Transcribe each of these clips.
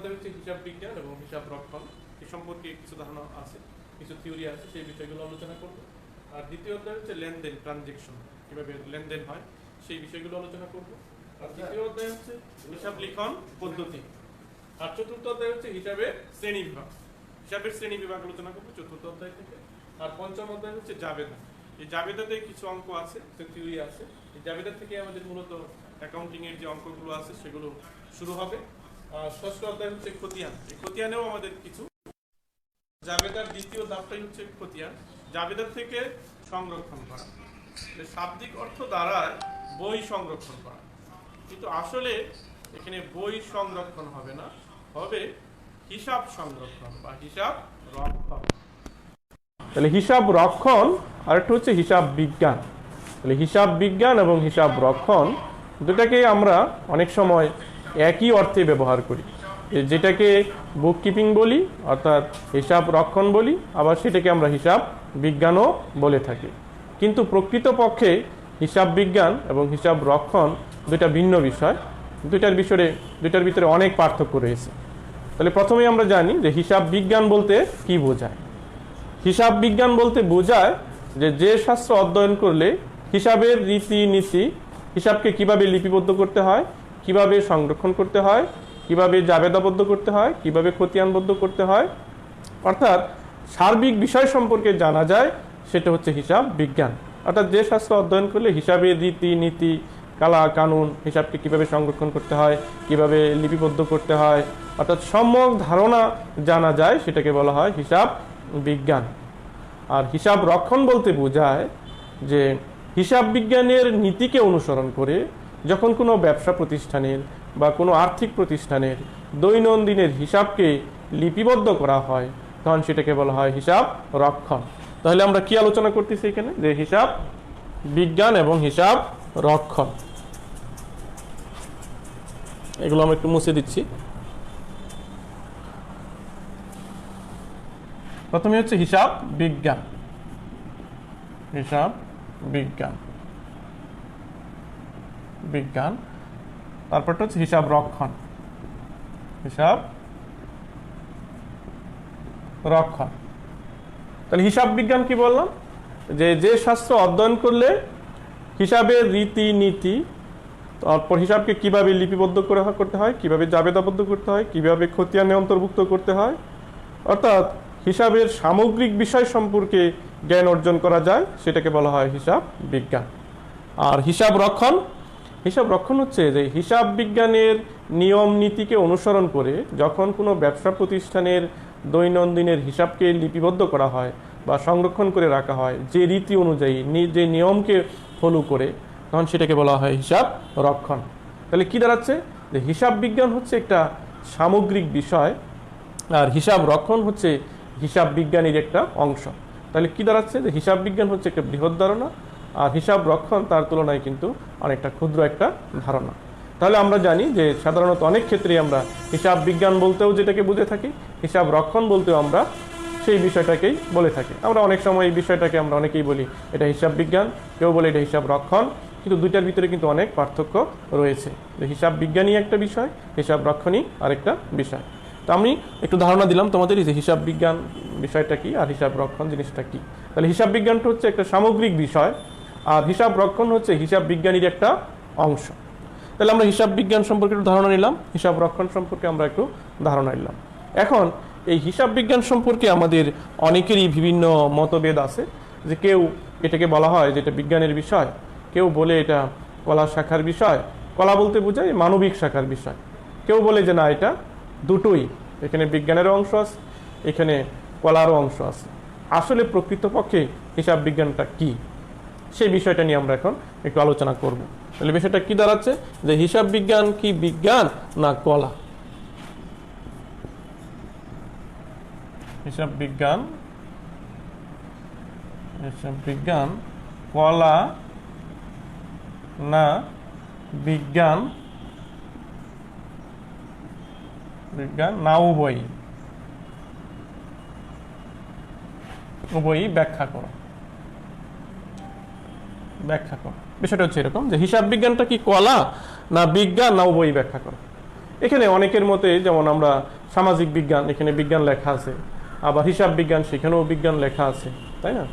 অধ্যায় হচ্ছে হিসাব বিজ্ঞান এবং হিসাব রক্ষণ, এই সম্পর্কে কিছু ধারণা আছে, কিছু থিওরি আছে, সেই বিষয়গুলো আলোচনা করব। আর দ্বিতীয় অধ্যায় হচ্ছে লেনদেন, ট্রানজেকশন, কিভাবে লেনদেন হয় সেই বিষয়গুলো আলোচনা করব। আর তৃতীয় অধ্যায় হচ্ছে হিসাব লিখন পদ্ধতি। আর চতুর্থ অধ্যায় হচ্ছে হিসাবের শ্রেণী বিভাগ, হিসাবের শ্রেণী বিভাগ আলোচনা করবো চতুর্থ অধ্যায় থেকে। আর পঞ্চম অধ্যায় হচ্ছে জাবেদা। এই জাবেদাতে কিছু অঙ্ক আছে, থিওরি আছে। এই জাবেদা থেকে আমাদের মূলত অ্যাকাউন্টিং এর যে অঙ্কগুলো আছে সেগুলো শুরু হবে। আর ষষ্ঠ অধ্যায় হচ্ছে খতিয়ান। এই খতিয়ানেও আমাদের কিছু, জাবেদার দ্বিতীয় ধাপটাই হচ্ছে খতিয়ান, জাবেদার থেকে সংরক্ষণ করা, শাব্দিক অর্থ দ্বারা বই সংরক্ষণ করা, কিন্তু আসলে এখানে বই সংরক্ষণ হবে না, হবে হিসাব সংরক্ষণ বা হিসাব রক্ষণ। তাহলে হিসাব রক্ষণ আর একটা হচ্ছে হিসাব বিজ্ঞান। তাহলে হিসাব বিজ্ঞান এবং হিসাব রক্ষণ দুটাকে আমরা অনেক সময় একই অর্থে ব্যবহার করি, যেটাকে বুক কিপিং বলি অর্থাৎ হিসাব রক্ষণ বলি, আবার সেটাকে আমরা হিসাব বিজ্ঞানও বলে থাকি। কিন্তু প্রকৃতপক্ষে হিসাব বিজ্ঞান এবং হিসাব রক্ষণ দুটা ভিন্ন বিষয়, দুইটার ভিতরে অনেক পার্থক্য রয়েছে। তাহলে প্রথমেই আমরা জানি যে হিসাব বিজ্ঞান বলতে কি বোঝায়। হিসাব বিজ্ঞান বলতে বোঝায় যে শাস্ত্র অধ্যয়ন করলে হিসাবের রীতিনীতি, হিসাবকে কিভাবে লিপিবদ্ধ করতে হয়, কিভাবে সংরক্ষণ করতে হয়, কিভাবে জাবেদাবদ্ধ করতে হয়, কিভাবে খতিয়ানবদ্ধ করতে হয়, অর্থাৎ সার্বিক বিষয় সম্পর্কে জানা যায়, সেটা হচ্ছে হিসাব বিজ্ঞান। অর্থাৎ যে শাস্ত্র অধ্যয়ন করলে হিসাবের রীতিনীতি, কালা কানুন, হিসাবকে কিভাবে সংরক্ষণ করতে হয়, কিভাবে লিপিবদ্ধ করতে হয়, অর্থাৎ সম্যক ধারণা জানা যায়, সেটাকে বলা হয় হিসাব বিজ্ঞান। আর হিসাব রক্ষণ বলতে বোঝায় যে হিসাব বিজ্ঞানের নীতিকে অনুসরণ করে যখন কোনো ব্যবসা প্রতিষ্ঠানের বা কোনো আর্থিক প্রতিষ্ঠানের দৈনন্দিনের হিসাবকে লিপিবদ্ধ করা হয়, তখন সেটাকে বলা হয় হিসাব রক্ষণ। তাহলে আমরা কি আলোচনা করতেছি এখানে, যে হিসাব বিজ্ঞান এবং হিসাব রক্ষণ। এগুলো আমরা একটু মুছে দিচ্ছি। প্রথমে হচ্ছে হিসাব বিজ্ঞান, হিসাব বিজ্ঞান বিজ্ঞান তারপরটা হচ্ছে হিসাব রক্ষণ, হিসাব রক্ষণ। তাহলে হিসাব বিজ্ঞান কি বললাম, যে শাস্ত্র অধ্যয়ন করলে হিসাবের রীতিনীতি, তারপর হিসাবকে কিভাবে লিপিবদ্ধ করতে হয়, কিভাবে জাবেদাবদ্ধ করতে হয়, কিভাবে খতিয়ানে অন্তর্ভুক্ত করতে হয়, অর্থাৎ হিসাবের সামগ্রিক বিষয় সম্পর্কে জ্ঞান অর্জন করা যায়, সেটাকে বলা হয় হিসাব বিজ্ঞান। আর হিসাব রক্ষণ, হিসাব রক্ষণ হচ্ছে যে হিসাব বিজ্ঞানের নিয়ম নীতিকে অনুসরণ করে যখন কোনো ব্যবসা প্রতিষ্ঠানের দৈনন্দিনের হিসাবকে লিপিবদ্ধ করা হয় বা সংরক্ষণ করে রাখা হয়, যে রীতি অনুযায়ী, যে নিয়মকে ফলো করে, তখন সেটাকে বলা হয় হিসাব রক্ষণ। তাহলে কি দাঁড়াচ্ছে, যে হিসাব বিজ্ঞান হচ্ছে একটা সামগ্রিক বিষয় আর হিসাব রক্ষণ হচ্ছে হিসাব বিজ্ঞানের একটা অংশ। তাহলে কি দাঁড়াচ্ছে, যে হিসাব বিজ্ঞান হচ্ছে একটা বৃহৎ ধারণা আর হিসাব রক্ষণ তার তুলনায় কিন্তু অনেকটা ক্ষুদ্র একটা ধারণা। তাহলে আমরা জানি যে সাধারণত অনেক ক্ষেত্রে আমরা হিসাব বিজ্ঞান বলতেও যেটাকে বুঝে থাকি, হিসাব রক্ষণ বলতেও আমরা সেই বিষয়টাকেই বলে থাকি। আমরা অনেক সময় এই বিষয়টাকে আমরা অনেকেই বলি এটা হিসাব বিজ্ঞান, কেউ বলে এটা হিসাব রক্ষণ, কিন্তু দুইটার ভিতরে কিন্তু অনেক পার্থক্য রয়েছে। যে হিসাব বিজ্ঞানই একটা বিষয়, হিসাব রক্ষণই আরেকটা বিষয়। তো আমি একটু ধারণা দিলাম তোমাদের যে হিসাব বিজ্ঞান বিষয়টা কি আর হিসাব রক্ষণ জিনিসটা কি। তাহলে হিসাব বিজ্ঞানটা হচ্ছে একটা সামগ্রিক বিষয় আর হিসাব রক্ষণ হচ্ছে হিসাব বিজ্ঞানের একটা অংশ। তাহলে আমরা হিসাব বিজ্ঞান সম্পর্কে একটু ধারণা নিলাম, হিসাব রক্ষণ সম্পর্কে আমরা একটু ধারণা নিলাম। এখন এই হিসাব বিজ্ঞান সম্পর্কে আমাদের অনেকেরই বিভিন্ন মতভেদ আছে, যে কেউ এটাকে বলা হয় যে এটা বিজ্ঞানের বিষয়, কেউ বলে এটা কলা শাখার বিষয়, কলা বলতে বোঝায় মানবিক শাখার বিষয়, কেউ বলে যে না এটা দুটোই, এখানে বিজ্ঞানেরও অংশ আছে, এখানে কলারও অংশ আছে। আসলে প্রকৃতপক্ষে হিসাব বিজ্ঞানটা কি, সেই বিষয়টা নিয়ে আমরা এখন একটু আলোচনা করব। তাহলে বিষয়টা কি দাঁড়াচ্ছে, যে হিসাব বিজ্ঞান কি বিজ্ঞান না কলা। হিসাব বিজ্ঞান কলা না বিজ্ঞান না উভয়ই ব্যাখ্যা করো। বিষয়টা হচ্ছে এরকম যে হিসাব বিজ্ঞানটা কি কলা না বিজ্ঞান না উভয়ই ব্যাখ্যা করো। এখানে অনেকের মতে যেমন আমরা সামাজিক বিজ্ঞান, এখানে বিজ্ঞান লেখা আছে, আবার হিসাব বিজ্ঞান, সেখানেও বিজ্ঞান লেখা আছে, তাই না?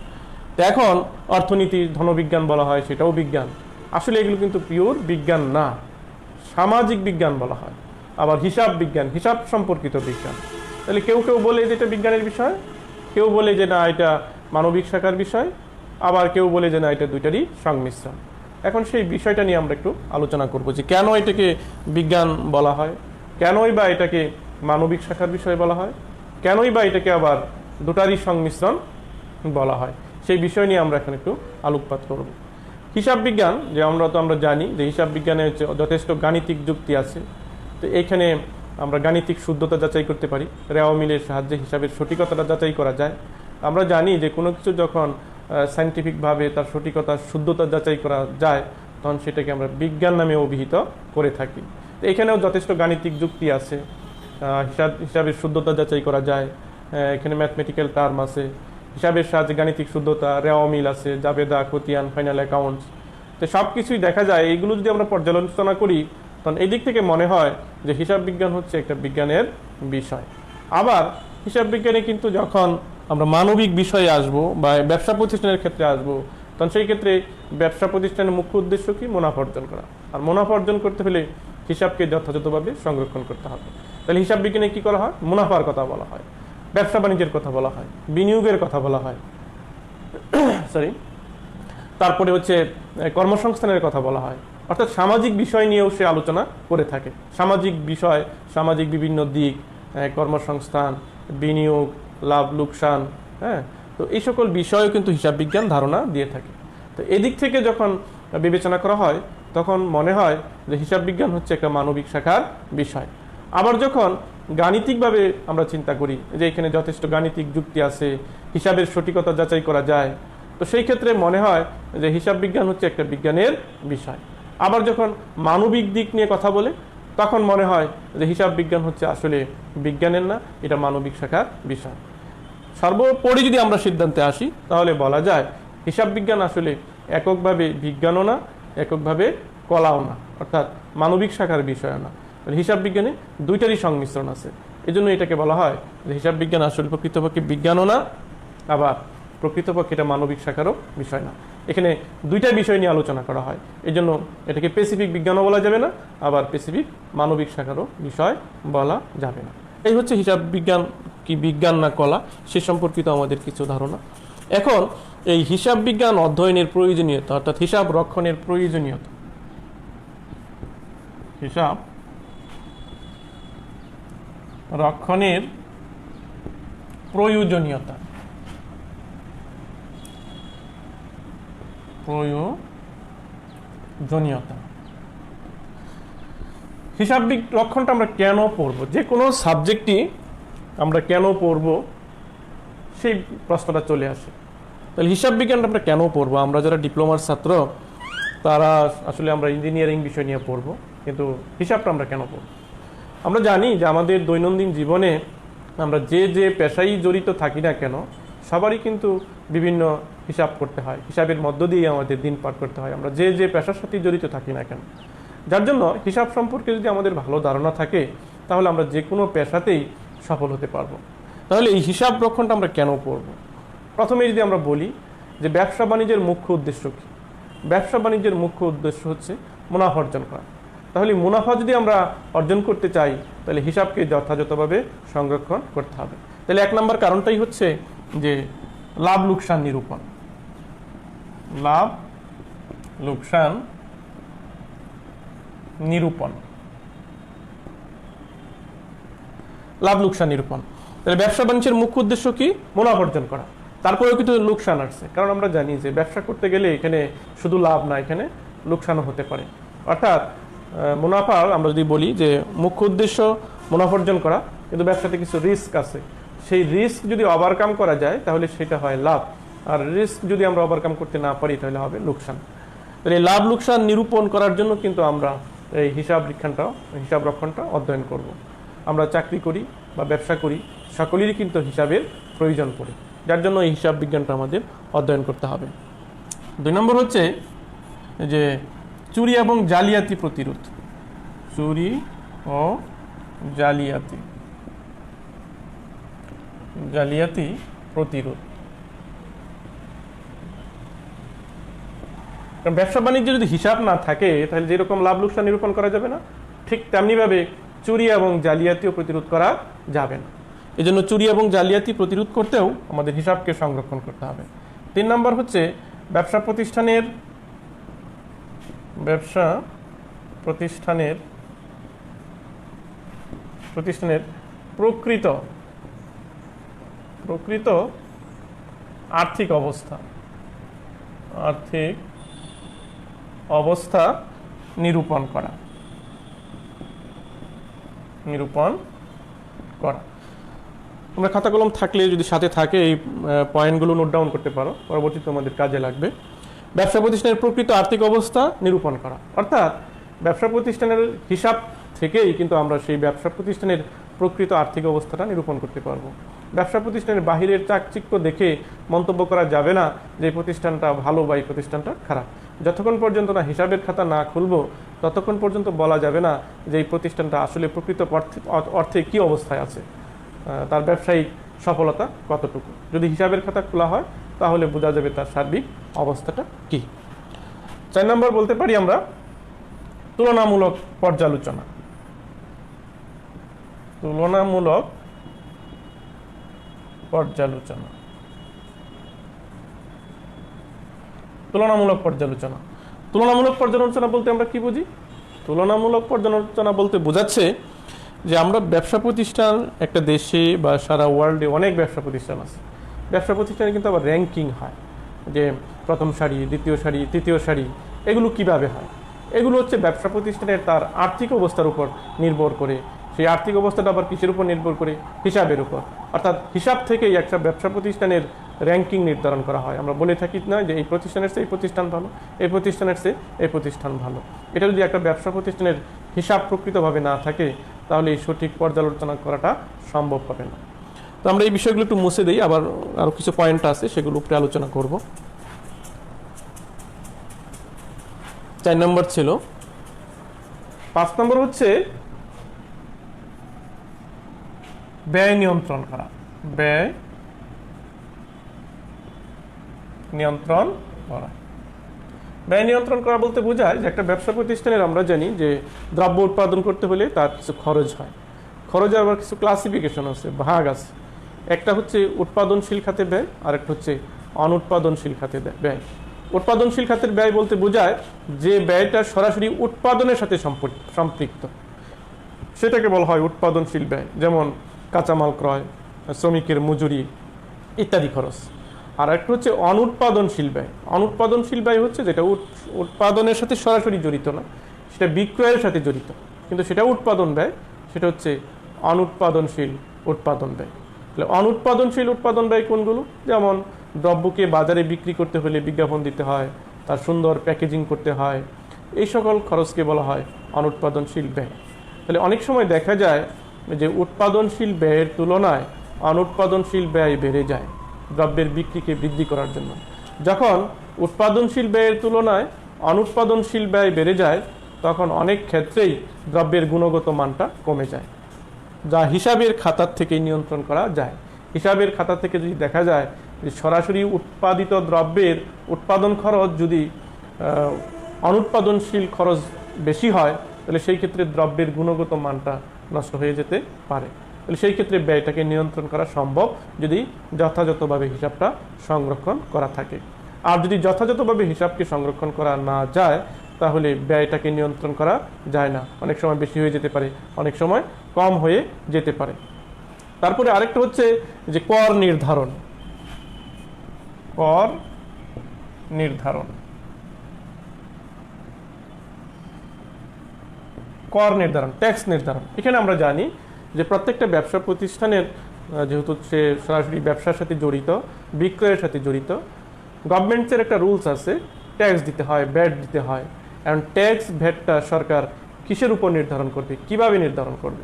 তো এখন অর্থনীতি ধনবিজ্ঞান বলা হয়, সেটাও বিজ্ঞান। আসলে এগুলো কিন্তু পিওর বিজ্ঞান না, সামাজিক বিজ্ঞান বলা হয়। আবার হিসাব বিজ্ঞান, হিসাব সম্পর্কিত বিজ্ঞান। তাহলে কেউ কেউ বলে যে এটা বিজ্ঞানের বিষয়, কেউ বলে যে না এটা মানবিক শাখার বিষয়, আবার কেউ বলে যে না এটা দুইটারই সংমিশ্রণ। এখন সেই বিষয়টা নিয়ে আমরা একটু আলোচনা করব যে কেন এটাকে বিজ্ঞান বলা হয়, কেনই বা এটাকে মানবিক শাখার বিষয় বলা হয়, কেনই বা এটাকে আবার দুটারই সংমিশ্রণ বলা হয়, সেই বিষয় নিয়ে আমরা এখন একটু আলোকপাত করব। হিসাব বিজ্ঞান যে আমরা জানি যে হিসাব বিজ্ঞানে যথেষ্ট গাণিতিক যুক্তি আছে। তো এইখানে আমরা গাণিতিক শুদ্ধতা যাচাই করতে পারি, রেওয়া মিলের সাহায্যে হিসাবের সঠিকতাটা যাচাই করা যায়। আমরা জানি যে কোনো কিছু যখন সায়েন্টিফিকভাবে তার সঠিকতা শুদ্ধতা যাচাই করা যায় তখন সেটাকে আমরা বিজ্ঞান নামে অভিহিত করে থাকি। তো এখানেও যথেষ্ট গাণিতিক যুক্তি আছে, হিসাবের শুদ্ধতা যাচাই করা যায়, এখানে ম্যাথমেটিক্যাল টার্ম আছে, হিসাবের সাহায্যে গাণিতিক শুদ্ধতা, রেওয়া মিল আছে, জাবেদা, খতিয়ান, ফাইনাল অ্যাকাউন্টস। তো সব কিছুই দেখা যায়। এইগুলো যদি আমরা পর্যালোচনা করি তখন এই দিক থেকে মনে হয় যে হিসাব বিজ্ঞান হচ্ছে একটা বিজ্ঞানের বিষয়। আবার হিসাব বিজ্ঞানে কিন্তু যখন আমরা মানবিক বিষয়ে আসব বা ব্যবসা প্রতিষ্ঠানের ক্ষেত্রে আসব তখন সেই ক্ষেত্রে ব্যবসা প্রতিষ্ঠানের মুখ্য উদ্দেশ্য কি? মুনাফা অর্জন করা। আর মুনাফা অর্জন করতে হলে হিসাবকে যথাযথভাবে সংরক্ষণ করতে হবে। তাহলে হিসাব বিজ্ঞানে কি করা হয়? মুনাফার কথা বলা হয়, ব্যবসা বাণিজ্যের কথা বলা হয়, বিনিয়োগের কথা বলা হয়, তারপরে হচ্ছে কর্মসংস্থানের কথা বলা হয়। অর্থাৎ সামাজিক বিষয় নিয়েও সে আলোচনা করে থাকে। সামাজিক বিষয়, সামাজিক বিভিন্ন দিক, কর্মসংস্থান, বিনিয়োগ, লাভ লোকসান, হ্যাঁ, তো এই সকল বিষয়েও কিন্তু হিসাব বিজ্ঞান ধারণা দিয়ে থাকে। তো এদিক থেকে যখন বিবেচনা করা হয় তখন মনে হয় যে হিসাব বিজ্ঞান হচ্ছে একটা মানবিক শাখার বিষয়। আবার যখন গাণিতিকভাবে আমরা চিন্তা করি যে এখানে যথেষ্ট গাণিতিক যুক্তি আছে, হিসাবের সঠিকতা যাচাই করা যায়, তো সেই ক্ষেত্রে মনে হয় যে হিসাব বিজ্ঞান হচ্ছে একটা বিজ্ঞানের বিষয়। আবার যখন মানবিক দিক নিয়ে কথা বলে তখন মনে হয় যে হিসাব বিজ্ঞান হচ্ছে আসলে বিজ্ঞানের না, এটা মানবিক শাখার বিষয়। সর্বোপরি যদি আমরা সিদ্ধান্তে আসি তাহলে বলা যায় হিসাব বিজ্ঞান আসলে এককভাবে বিজ্ঞানও না, এককভাবে কলাও না, অর্থাৎ মানবিক শাখার বিষয় না। হিসাব বিজ্ঞানে দুইটারই সংমিশ্রণ আছে। এই জন্য এটাকে বলা হয় যে হিসাব বিজ্ঞান আসলে প্রকৃতপক্ষে বিজ্ঞানও না, আবার প্রকৃতপক্ষে এটা মানবিক শাখারও বিষয় না। এখানে দুইটা বিষয় নিয়ে আলোচনা করা হয়, এই জন্য এটাকে স্পেসিফিক বিজ্ঞানও বলা যাবে না, আবার স্পেসিফিক মানবিক শাখারও বিষয় বলা যাবে না। এই হচ্ছে হিসাব বিজ্ঞান কি বিজ্ঞান না কলা সে সম্পর্কিত আমাদের কিছু ধারণা। এখন এই হিসাব বিজ্ঞান অধ্যয়নের প্রয়োজনীয়তা, অর্থাৎ হিসাব রক্ষণের প্রয়োজনীয়তা, হিসাব রক্ষণের প্রয়োজনীয়তা, হিসাব রক্ষণটা আমরা কেন পড়ব, যে কোনো সাবজেক্টই আমরা কেন পড়ব সেই প্রশ্নটা চলে আসে। তাহলে হিসাব বিজ্ঞানটা আমরা কেন পড়বো? আমরা যারা ডিপ্লোমার ছাত্র তারা আসলে আমরা ইঞ্জিনিয়ারিং বিষয় নিয়ে পড়বো, কিন্তু হিসাবটা আমরা কেন পড়ব? আমরা জানি যে আমাদের দৈনন্দিন জীবনে আমরা যে যে পেশায় জড়িত থাকি না কেন সবারই কিন্তু বিভিন্ন হিসাব করতে হয়, হিসাবের মধ্য দিয়ে আমাদের দিন পার করতে হয়, আমরা যে যে পেশার সাথে জড়িত থাকি না কেন। যার জন্য হিসাব সম্পর্কে যদি আমাদের ভালো ধারণা থাকে তাহলে আমরা যে কোনো পেশাতেই সফল হতে পারবো। তাহলে এই হিসাব রক্ষণটা আমরা কেন পড়ব? প্রথমে যদি আমরা বলি যে ব্যবসা বাণিজ্যের মুখ্য উদ্দেশ্য কী? ব্যবসা বাণিজ্যের মুখ্য উদ্দেশ্য হচ্ছে মুনাফা অর্জন করা। তাহলে মুনাফা যদি আমরা অর্জন করতে চাই তাহলে হিসাবকে যথাযথভাবে সংরক্ষণ করতে হবে। তাহলে এক নম্বর কারণটাই হচ্ছে যে লাভ লোকসান নিরূপণ। লাভ লোকসান নিরূপণ, লাভ লোকসান নিরূপণ। তাহলে ব্যবসা বাণিজ্যের মুখ্য উদ্দেশ্য কি? মুনাফা অর্জন করা। তারপরেও কিন্তু লোকসান আসছে, কারণ আমরা জানি যে ব্যবসা করতে গেলে এখানে শুধু লাভ না, এখানে লোকসানও হতে পারে। অর্থাৎ মুনাফা আমরা যদি বলি যে মুখ্য উদ্দেশ্য মুনাফা অর্জন করা, কিন্তু ব্যবসাতে কিছু রিস্ক আছে, সেই রিস্ক যদি ওভারকাম করা যায় তাহলে সেটা হয় লাভ, আর রিস্ক যদি আমরা ওভারকাম করতে না পারি তাহলে হবে লোকসান। তাহলে লাভ লোকসান নিরূপণ করার জন্য কিন্তু আমরা এই হিসাব রক্ষণটা অধ্যয়ন করব। আমরা চাকরি করি বা ব্যবসা করি, সকলেরই কিন্তু হিসাবের প্রয়োজন পড়ে, যার জন্য এই হিসাব বিজ্ঞানটা আমাদের অধ্যয়ন করতে হবে। 2 নম্বর হচ্ছে যে চুরি এবং জালিয়াতি প্রতিরোধ। চুরি ও জালিয়াতি জালিয়াতি প্রতিরোধ। কারণ ব্যবসা বাণিজ্যে যদি হিসাব না থাকে তাহলে যেরকম লাভ লোকসান নিরূপণ করা যাবে না, ঠিক তেমনিভাবে চুরি এবং জালিয়াতিও প্রতিরোধ করা যাবে না। এই জন্য চুরি এবং জালিয়াতি প্রতিরোধ করতেও আমাদের হিসাবকে সংরক্ষণ করতে হবে। 3 নম্বর হচ্ছে ব্যবসা প্রতিষ্ঠানের প্রকৃত আর্থিক অবস্থা নিরূপণ করা। তোমরা খাতা কলম থাকলে যদি সাথে থাকে এই পয়েন্টগুলো নোট ডাউন করতে পারো, পরবর্তীতে তোমাদের কাজে লাগবে। ব্যবসা প্রতিষ্ঠানের প্রকৃত আর্থিক অবস্থা নিরূপণ করা, অর্থাৎ ব্যবসা প্রতিষ্ঠানের হিসাব থেকেই কিন্তু আমরা সেই ব্যবসা প্রতিষ্ঠানের প্রকৃত আর্থিক অবস্থাটা নিরূপণ করতে পারবো। ব্যবসা প্রতিষ্ঠানের বাহিরের চাকচিক্য দেখে মন্তব্য করা যাবে না যে এই প্রতিষ্ঠানটা ভালো বা এই প্রতিষ্ঠানটা খারাপ। যতক্ষণ পর্যন্ত না হিসাবের খাতা না খুলবো ততক্ষণ পর্যন্ত বলা যাবে না যে এই প্রতিষ্ঠানটা আসলে প্রকৃত অর্থে কি অবস্থায় আছে, তার ব্যবসায়িক সফলতা কতটুকু। যদি হিসাবের খাতা খোলা হয় তাহলে বোঝা যাবে তার সার্বিক অবস্থাটা কি। 4 নম্বর বলতে পারি আমরা তুলনামূলক পর্যালোচনা। তুলনামূলক পর্যালোচনা বলতে আমরা কি বুঝি? তুলনামূলক পর্যালোচনা বলতে বোঝাচ্ছে যে আমরা ব্যবসা প্রতিষ্ঠান একটা দেশে বা সারা ওয়ার্ল্ডে অনেক ব্যবসা প্রতিষ্ঠান আছে। ব্যবসা প্রতিষ্ঠানে কিন্তু আবার র্যাঙ্কিং হয়, যে প্রথম সারি, দ্বিতীয় সারি, তৃতীয় সারি, এগুলো কিভাবে হয়? এগুলো হচ্ছে ব্যবসা প্রতিষ্ঠানের তার আর্থিক অবস্থার উপর নির্ভর করে। সেই আর্থিক অবস্থাটা আবার কিসের উপর নির্ভর করে? হিসাবের উপর। অর্থাৎ হিসাব থেকেই একটা ব্যবসা প্রতিষ্ঠানের র্যাঙ্কিং নির্ধারণ করা হয়। আমরা বলে থাকি না যে এই প্রতিষ্ঠানের চেয়ে এই প্রতিষ্ঠান ভালো, এই প্রতিষ্ঠানের চেয়ে এই প্রতিষ্ঠান ভালো। এটা যদি একটা ব্যবসা প্রতিষ্ঠানের হিসাব প্রকৃতভাবে না থাকে তাহলে এই সঠিক পর্যালোচনা করাটা সম্ভব হবে না। তো আমরা এই বিষয়গুলো একটু মুছে দিই, আবার আরও কিছু পয়েন্ট আছে সেগুলো উপরে আলোচনা করব। 4 নম্বর ছিল। 5 নম্বর হচ্ছে ব্যয় নিয়ন্ত্রণ করা। ব্যয় নিয়ন্ত্রণ করা বলতে বোঝায় যে একটা ব্যবসা প্রতিষ্ঠানের আমরা জানি যে দ্রব্য উৎপাদন করতে হলে তার কিছু খরচ হয়। খরচের আবার কিছু ক্লাসিফিকেশন আছে, ভাগ আছে। একটা হচ্ছে উৎপাদনশীল খাতে ব্যয়, আর একটা হচ্ছে অনুৎপাদনশীল খাতে ব্যয়। উৎপাদনশীল খাতের ব্যয় বলতে বোঝায় যে ব্যয়টা সরাসরি উৎপাদনের সাথে সম্পৃক্ত, সেটাকে বলা হয় উৎপাদনশীল ব্যয়। যেমন কাঁচামাল ক্রয়, শ্রমিকের মজুরি ইত্যাদি খরচ। আর একটা হচ্ছে অনুৎপাদনশীল ব্যয়। অনুৎপাদনশীল ব্যয় হচ্ছে যেটা উৎপাদনের সাথে সরাসরি জড়িত না, সেটা বিক্রয়ের সাথে জড়িত, কিন্তু সেটা উৎপাদন ব্যয়, সেটা হচ্ছে অনুৎপাদনশীল উৎপাদন ব্যয়। তাহলে অনুৎপাদনশীল উৎপাদন ব্যয় কোনগুলো? যেমন দ্রব্যকে বাজারে বিক্রি করতে হলে বিজ্ঞাপন দিতে হয়, তার সুন্দর প্যাকেজিং করতে হয়, এই সকল খরচকে বলা হয় অনুৎপাদনশীল ব্যয়। তাহলে অনেক সময় দেখা যায় যে উৎপাদনশীল ব্যয়ের তুলনায় অনুৎপাদনশীল ব্যয় বেড়ে যায় দ্রব্যের বিক্রিকে বৃদ্ধি করার জন্য। যখন উৎপাদনশীল ব্যয়ের তুলনায় অনুৎপাদনশীল ব্যয় বেড়ে যায় তখন অনেক ক্ষেত্রেই দ্রব্যের গুণগত মানটা কমে যায়, যা হিসাবের খাতার থেকেই নিয়ন্ত্রণ করা যায়। হিসাবের খাতা থেকে যদি দেখা যায় যে সরাসরি উৎপাদিত দ্রব্যের উৎপাদন খরচ যদি অনুৎপাদনশীল খরচ বেশি হয় তাহলে সেই ক্ষেত্রে দ্রব্যের গুণগত মানটা নষ্ট হয়ে যেতে পারে। তাহলে সেই ক্ষেত্রে ব্যয়টাকে নিয়ন্ত্রণ করা সম্ভব যদি যথাযথভাবে হিসাবটা সংরক্ষণ করা থাকে। আর যদি যথাযথভাবে হিসাবকে সংরক্ষণ করা না যায় তাহলে ব্যয়টাকে নিয়ন্ত্রণ করা যায় না। অনেক সময় বেশি হয়ে যেতে পারে, অনেক সময় কম হয়ে যেতে পারে। তারপরে আরেকটা হচ্ছে যে কর নির্ধারণ। ট্যাক্স নির্ধারণ। এখানে আমরা জানি যে প্রত্যেকটা ব্যবসা প্রতিষ্ঠানের যেহেতু সে সরাসরি ব্যবসার সাথে জড়িত, বিক্রয়ের সাথে জড়িত, গভর্নমেন্টের একটা রুলস আছে, ট্যাক্স দিতে হয়, ভ্যাট দিতে হয়। এবং ট্যাক্স ভ্যাটটা সরকার কিসের উপর নির্ধারণ করবে, কিভাবে নির্ধারণ করবে?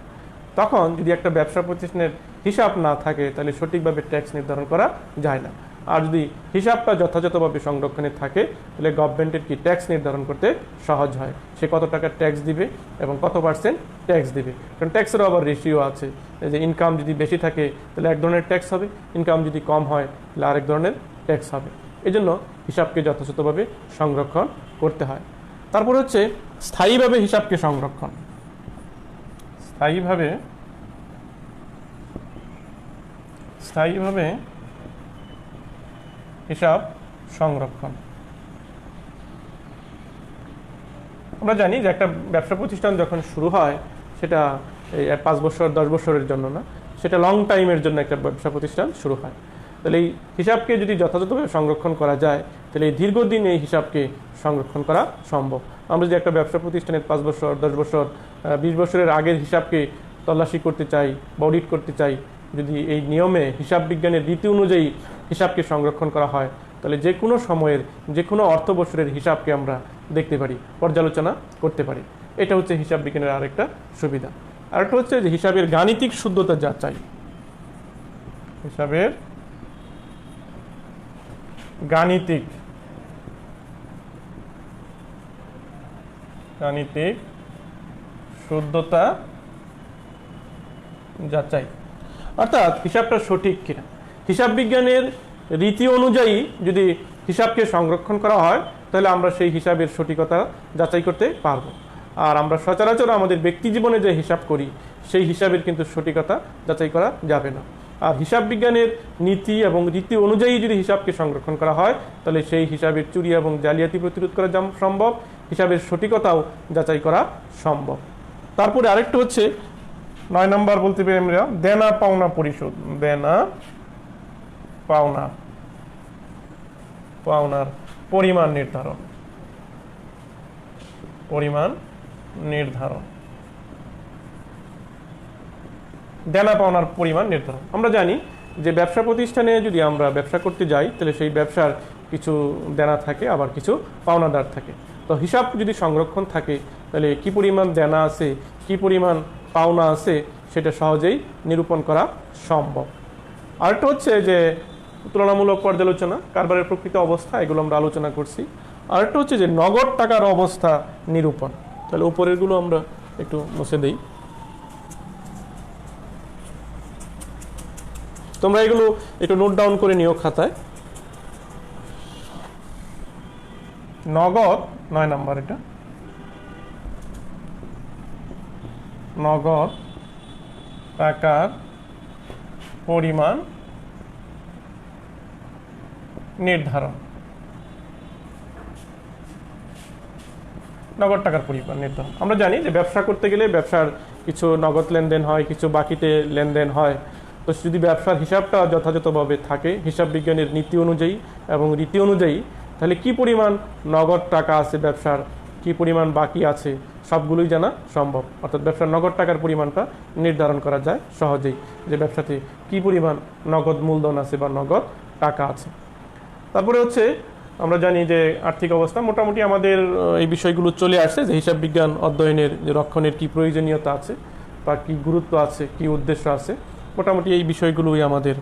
তখন যদি একটা ব্যবসা প্রতিষ্ঠানের হিসাব না থাকে তাহলে সঠিকভাবে ট্যাক্স নির্ধারণ করা যায় না। আর যদি হিসাবটা যথাযথভাবে সংরক্ষণে থাকে তাহলে গভর্নমেন্টের কি ট্যাক্স নির্ধারণ করতে সহজ হয়, সে কত টাকা ট্যাক্স দিবে এবং কত পার্সেন্ট ট্যাক্স দিবে। কারণ ট্যাক্সেরও আবার রেশিও আছে, যে ইনকাম যদি বেশি থাকে তাহলে এক ধরনের ট্যাক্স হবে, ইনকাম যদি কম হয় তাহলে আরেক ধরনের ট্যাক্স হবে। এই জন্য হিসাবকে যথাযথভাবে সংরক্ষণ করতে হয়। তারপর হচ্ছে স্থায়ীভাবে হিসাবকে সংরক্ষণ। স্থায়ীভাবে হিসাব সংরক্ষণ। আমরা জানি যে একটা ব্যবসা প্রতিষ্ঠান যখন শুরু হয় সেটা 5 বছর 10 বছরের জন্য না, সেটা লং টাইমের জন্য একটা ব্যবসা প্রতিষ্ঠান শুরু হয়। তাহলে এই হিসাবকে যদি যথাযথভাবে সংরক্ষণ করা যায় তাহলে এই দীর্ঘদিন এই হিসাবকে সংরক্ষণ করা সম্ভব। আমরা যদি একটা ব্যবসা প্রতিষ্ঠানের 5 বছর 10 বছর 20 বছরের আগের হিসাবকে তল্লাশি করতে চাই বা অডিট করতে চাই, যদি এই নিয়মে হিসাব বিজ্ঞানের রীতি অনুযায়ী হিসাবকে সংরক্ষণ করা হয় তাহলে যে কোনো সময়ের যে কোনো অর্থ বছরের হিসাবকে আমরা দেখতে পারি, পর্যালোচনা করতে পারি। এটা হচ্ছে হিসাব বিজ্ঞানের আরেকটা সুবিধা। আরেকটা হচ্ছে যে হিসাবের গাণিতিক শুদ্ধতা যাচাই। হিসাবের গাণিতিক শুদ্ধতা যাচাই, অর্থাৎ হিসাবটা সঠিক কিনা। হিসাব বিজ্ঞানের রীতি অনুযায়ী যদি হিসাবকে সংরক্ষণ করা হয় তাহলে আমরা সেই হিসাবের সঠিকতা যাচাই করতে পারবো। আর আমরা সচরাচর আমাদের ব্যক্তি জীবনে যে হিসাব করি সেই হিসাবের কিন্তু সঠিকতা যাচাই করা যাবে না। আর হিসাব বিজ্ঞানের নীতি এবং রীতি অনুযায়ী যদি হিসাবকে সংরক্ষণ করা হয় তাহলে সেই হিসাবের চুরি এবং জালিয়াতি প্রতিরোধ করা সম্ভব, হিসাবের সঠিকতাও যাচাই করা সম্ভব। তারপরে আরেকটা হচ্ছে 9 নম্বর বলতে পারি আমরা দেনা পাওনা পরিশোধ। দেনা পাওনার পরিমাণ নির্ধারণ। দেনা পাওনার পরিমাণ নির্ধারণ। আমরা জানি যে ব্যবসা প্রতিষ্ঠানে যদি আমরা ব্যবসা করতে যাই তাহলে সেই ব্যবসার কিছু দেনা থাকে, আবার কিছু পাওনাদার থাকে। তো হিসাব যদি সংরক্ষণ থাকে তাহলে কি পরিমাণ দেনা আছে, কি পরিমাণ পাওনা আছে সেটা সহজেই নিরূপণ করা সম্ভব। আরেকটা হচ্ছে যে তুলনামূলক পর্যালোচনা, কারবারের প্রকৃত অবস্থা, এগুলো আমরা আলোচনা করছি। আরেকটা হচ্ছে যে নগদ টাকার অবস্থা নিরূপণ। তাহলে উপরেরগুলো আমরা একটু মুছে দেই। তোমরা এগুলো একটু নোট ডাউন করে নিও খাতায়। নগদ 9 নম্বর, এটা নগদ টাকার পরিমাণ নির্ধারণ। নগদ টাকার পরিমাণ নির্ধারণ। আমরা জানি যে ব্যবসা করতে গেলে ব্যবসার কিছু নগদ লেনদেন হয়, কিছু বাকিতে লেনদেন হয়। তো যদি ব্যবসার হিসাবটা যথাযথভাবে থাকে হিসাব বিজ্ঞানের নীতি অনুযায়ী এবং রীতি অনুযায়ী, তাহলে কি পরিমাণ নগদ টাকা আছে ব্যবসার, কি পরিমাণ বাকি আছে, সবগুলোই জানা সম্ভব। অর্থাৎ ব্যবসার নগদ টাকার পরিমাণটা নির্ধারণ করা যায় সহজেই, যে ব্যবসাতে কি পরিমাণ নগদ মূলধন আছে বা নগদ টাকা আছে। তারপরে হচ্ছে আমরা জানি যে আর্থিক অবস্থা, মোটামুটি আমাদের এই বিষয়গুলো চলে আসছে যে হিসাব বিজ্ঞান অধ্যয়নের যে রক্ষণের কি প্রয়োজনীয়তা আছে বা কি গুরুত্ব আছে, কি উদ্দেশ্য আছে, মোটামুটি এই বিষয়গুলোই আমাদের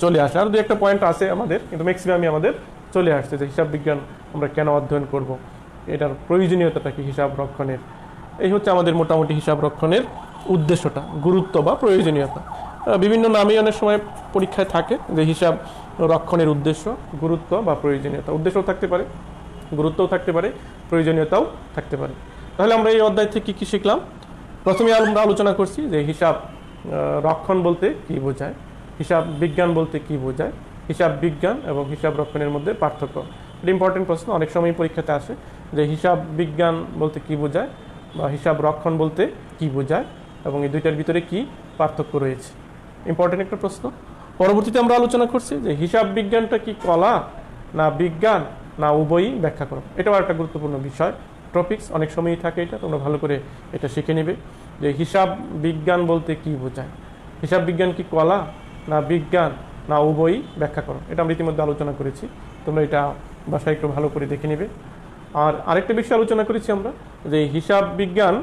চলে আসে। আর দু একটা পয়েন্ট আছে আমাদের, কিন্তু ম্যাক্সিমামই আমাদের চলে আসছে যে হিসাব বিজ্ঞান আমরা কেন অধ্যয়ন করব, এটার প্রয়োজনীয়তাটা কি হিসাব রক্ষণের। এই হচ্ছে আমাদের মোটামুটি হিসাব রক্ষণের উদ্দেশ্যটা, গুরুত্ব বা প্রয়োজনীয়তা। বিভিন্ন নামে অনেক সময় পরীক্ষায় থাকে যে হিসাব রক্ষণের উদ্দেশ্য, গুরুত্ব বা প্রয়োজনীয়তা। উদ্দেশ্যও থাকতে পারে, গুরুত্বও থাকতে পারে, প্রয়োজনীয়তাও থাকতে পারে। তাহলে আমরা এই অধ্যায় থেকে কী শিখলাম? প্রথমে আমরা আলোচনা করছি যে হিসাব রক্ষণ বলতে কি বোঝায়, হিসাব বিজ্ঞান বলতে কি বোঝায়, হিসাব বিজ্ঞান এবং হিসাব রক্ষণের মধ্যে পার্থক্য। এটা ইম্পর্টেন্ট প্রশ্ন, অনেক সময় পরীক্ষাতে আসে যে হিসাব বিজ্ঞান বলতে কি বোঝায় বা হিসাব রক্ষণ বলতে কি বোঝায় এবং এই দুইটার ভিতরে কি পার্থক্য রয়েছে। ইম্পর্টেন্ট একটা প্রশ্ন। পরবর্তীতে আমরা আলোচনা করছি যে হিসাব বিজ্ঞানটা কি কলা না বিজ্ঞান না উভয়ই ব্যাখ্যা করো। এটাও একটা গুরুত্বপূর্ণ বিষয়, টপিকস অনেক সময়ই থাকে, এটা তোমরা ভালো করে এটা শিখে নেবে যে হিসাব বিজ্ঞান বলতে কি বোঝায়, হিসাব বিজ্ঞান কি কলা না বিজ্ঞান না উভয়ই ব্যাখ্যা করো। এটা আমরা ইতিমধ্যে আলোচনা করেছি, তোমরা এটা বাসায় একটু ভালো করে দেখে নেবে। আর আরেকটা বিষয় আলোচনা করেছি আমরা যে হিসাব বিজ্ঞান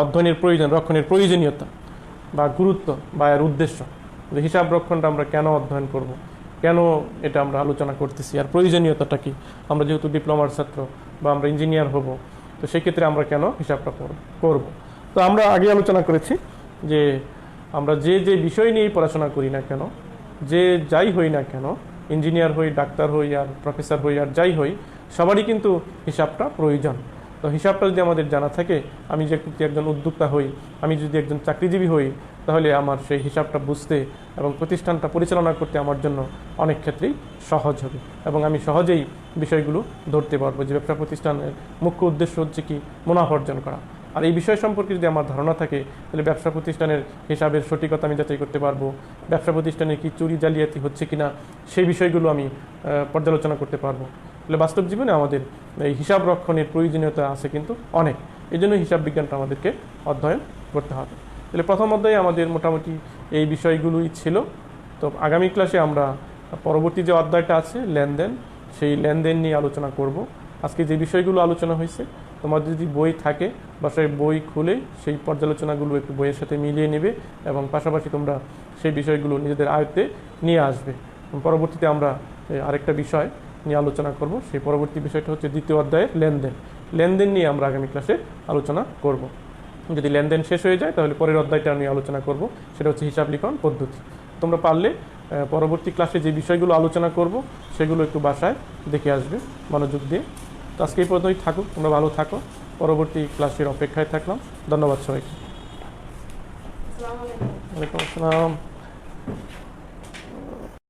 অধ্যয়নের প্রয়োজন, রক্ষণের প্রয়োজনীয়তা বা গুরুত্ব বা এর উদ্দেশ্য, যে হিসাব রক্ষণটা আমরা কেন অধ্যয়ন করব, কেন এটা আমরা আলোচনা করতেছি আর প্রয়োজনীয়তাটা কি। আমরা যেহেতু ডিপ্লোমার ছাত্র বা আমরা ইঞ্জিনিয়ার হব, তো সেক্ষেত্রে আমরা কেন হিসাবটা করব। তো আমরা আগে আলোচনা করেছি যে আমরা যে যে বিষয় নিয়েই পড়াশোনা করি না কেন, যে যাই হই না কেন, ইঞ্জিনিয়ার হই, ডাক্তার হই, আর প্রফেসর হই, আর যাই হই, সবারই কিন্তু হিসাবটা প্রয়োজন। তো হিসাবটা যদি আমাদের জানা থাকে, আমি যদি একজন উদ্যোক্তা হই, আমি যদি একজন চাকরিজীবী হই, তাহলে আমার সেই হিসাবটা বুঝতে এবং প্রতিষ্ঠানটা পরিচালনা করতে আমার জন্য অনেক ক্ষেত্রেই সহজ হবে, এবং আমি সহজেই বিষয়গুলো ধরতে পারবো যে ব্যবসা প্রতিষ্ঠানের মুখ্য উদ্দেশ্য হচ্ছে কি মুনাফা অর্জন করা। আর এই বিষয় সম্পর্কে যদি আমার ধারণা থাকে, তাহলে ব্যবসা প্রতিষ্ঠানের হিসাবের সঠিকতা আমি যাচাই করতে পারবো, ব্যবসা প্রতিষ্ঠানে কি চুরি জালিয়াতি হচ্ছে কিনা সেই বিষয়গুলো আমি পর্যালোচনা করতে পারবো। তাহলে বাস্তব জীবনে আমাদের এই হিসাব রক্ষণের প্রয়োজনীয়তা আছে কিন্তু অনেক, এই জন্য হিসাব বিজ্ঞানটা আমাদেরকে অধ্যয়ন করতে হবে। তাহলে প্রথম অধ্যায়ে আমাদের মোটামুটি এই বিষয়গুলোই ছিল। তো আগামী ক্লাসে আমরা পরবর্তী যে অধ্যায়টা আছে লেনদেন, সেই লেনদেন নিয়ে আলোচনা করব। আজকে যে বিষয়গুলো আলোচনা হয়েছে, তোমাদের যদি বই থাকে বাসায় বই খুলে সেই পর্যালোচনাগুলো একটু বইয়ের সাথে মিলিয়ে নেবে, এবং পাশাপাশি তোমরা সেই বিষয়গুলো নিজেদের আয়ত্তে নিয়ে আসবে। পরবর্তীতে আমরা আরেকটা বিষয় নিয়ে আলোচনা করব, সেই পরবর্তী বিষয়টা হচ্ছে দ্বিতীয় অধ্যায়ের লেনদেন। লেনদেন নিয়ে আমরা আগামী ক্লাসে আলোচনা করব। যদি লেনদেন শেষ হয়ে যায়, তাহলে পরের অধ্যায়টা আমি আলোচনা করব, সেটা হচ্ছে হিসাব লিখন পদ্ধতি। তোমরা পারলে পরবর্তী ক্লাসে যে বিষয়গুলো আলোচনা করব সেগুলো একটু বাসায় দেখে আসবে মনোযোগ দিয়ে। তো আজকে এই পর্যন্তই থাকুক, তোমরা ভালো থাকো, পরবর্তী ক্লাসের অপেক্ষায় থাকলাম। ধন্যবাদ সবাইকে। ওয়ালাইকুম আসসালাম।